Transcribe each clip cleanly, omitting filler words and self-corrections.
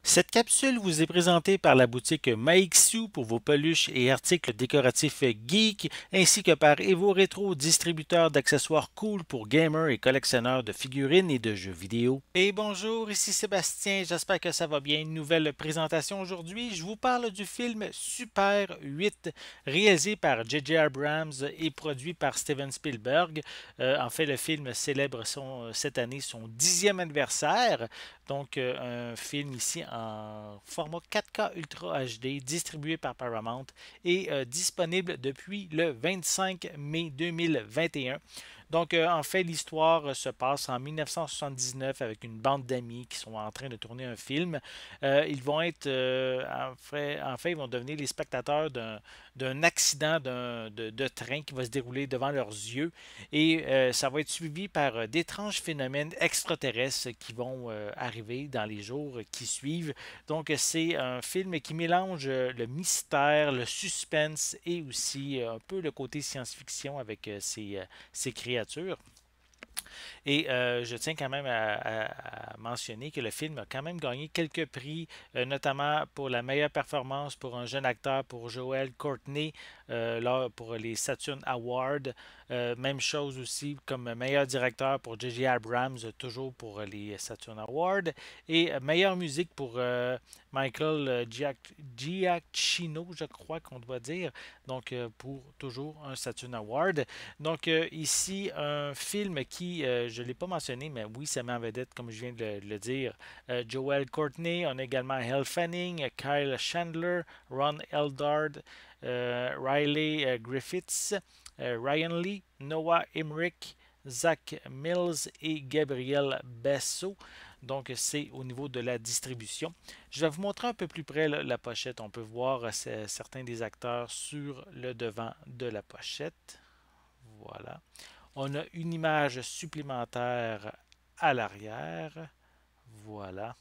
Cette capsule vous est présentée par la boutique Maixu pour vos peluches et articles décoratifs geek, ainsi que par Evo Retro, distributeur d'accessoires cool pour gamers et collectionneurs de figurines et de jeux vidéo. Et bonjour, ici Sébastien, j'espère que ça va bien. Une nouvelle présentation aujourd'hui. Je vous parle du film Super 8, réalisé par J.J. Abrams et produit par Steven Spielberg. En fait, le film célèbre cette année son 10e anniversaire. Donc, un film ici en format 4K Ultra HD, distribué par Paramount et disponible depuis le 25 mai 2021. Donc, en fait, l'histoire se passe en 1979 avec une bande d'amis qui sont en train de tourner un film. Ils vont être, en fait, ils vont devenir les spectateurs d'un accident de train qui va se dérouler devant leurs yeux. Et ça va être suivi par d'étranges phénomènes extraterrestres qui vont arriver dans les jours qui suivent. Donc, c'est un film qui mélange le mystère, le suspense et aussi un peu le côté science-fiction avec ces créatures. Et je tiens quand même à mentionner que le film a quand même gagné quelques prix, notamment pour la meilleure performance pour un jeune acteur, pour Joel Courtney, là, pour les Saturn Awards. Même chose aussi comme meilleur directeur pour J.J. Abrams, toujours pour les Saturn Awards. Et meilleure musique pour Michael Giacchino, je crois qu'on doit dire. Donc, pour toujours un Saturn Award. Donc, ici, un film qui, je ne l'ai pas mentionné, mais oui, ça met en vedette, comme je viens de le dire, Joel Courtney. On a également Elle Fanning, Kyle Chandler, Ron Eldard, Riley Griffiths, Ryan Lee, Noah Emmerich, Zach Mills et Gabriel Besso. Donc, c'est au niveau de la distribution. Je vais vous montrer un peu plus près là, la pochette. On peut voir certains des acteurs sur le devant de la pochette. Voilà. On a une image supplémentaire à l'arrière. Voilà.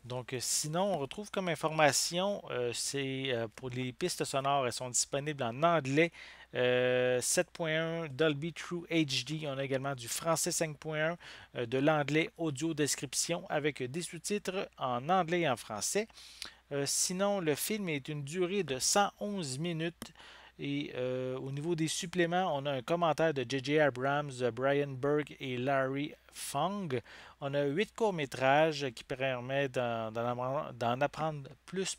Donc, sinon, on retrouve comme information, c'est pour les pistes sonores, elles sont disponibles en anglais 7.1 Dolby True HD. On a également du français 5.1, de l'anglais audio description avec des sous-titres en anglais et en français. Sinon, le film est une durée de 111 minutes. Et au niveau des suppléments, on a un commentaire de J.J. Abrams, Brian Burke et Larry Fong. On a 8 courts-métrages qui permettent d'en apprendre plus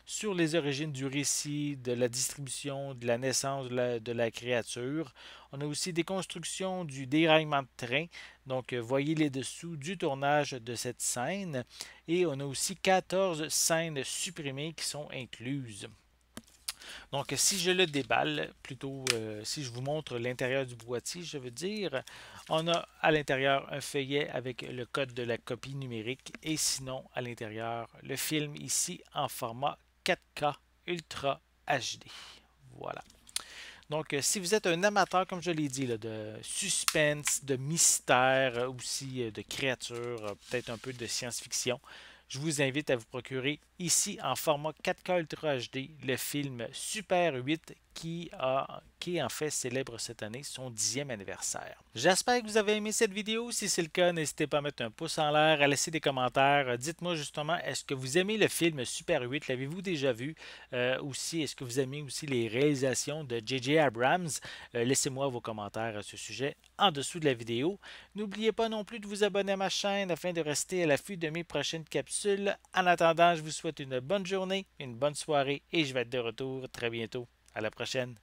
sur les origines du récit, de la distribution, de la naissance de la créature. On a aussi des constructions du déraillement de train. Donc, voyez les dessous du tournage de cette scène. Et on a aussi 14 scènes supprimées qui sont incluses. Donc, si je le déballe, plutôt si je vous montre l'intérieur du boîtier, je veux dire, on a à l'intérieur un feuillet avec le code de la copie numérique et sinon à l'intérieur le film ici en format 4K Ultra HD. Voilà. Donc, si vous êtes un amateur, comme je l'ai dit, là, de suspense, de mystère, aussi de créatures, peut-être un peu de science-fiction, je vous invite à vous procurer ici en format 4K Ultra HD le film Super 8 qui en fait célèbre cette année son 10e anniversaire. J'espère que vous avez aimé cette vidéo. Si c'est le cas, n'hésitez pas à mettre un pouce en l'air, à laisser des commentaires. Dites-moi justement, est-ce que vous aimez le film Super 8? L'avez-vous déjà vu? Aussi, est-ce que vous aimez aussi les réalisations de J.J. Abrams? Laissez-moi vos commentaires à ce sujet en dessous de la vidéo. N'oubliez pas non plus de vous abonner à ma chaîne afin de rester à l'affût de mes prochaines capsules. En attendant, je vous souhaite une bonne journée, une bonne soirée et je vais être de retour très bientôt. À la prochaine.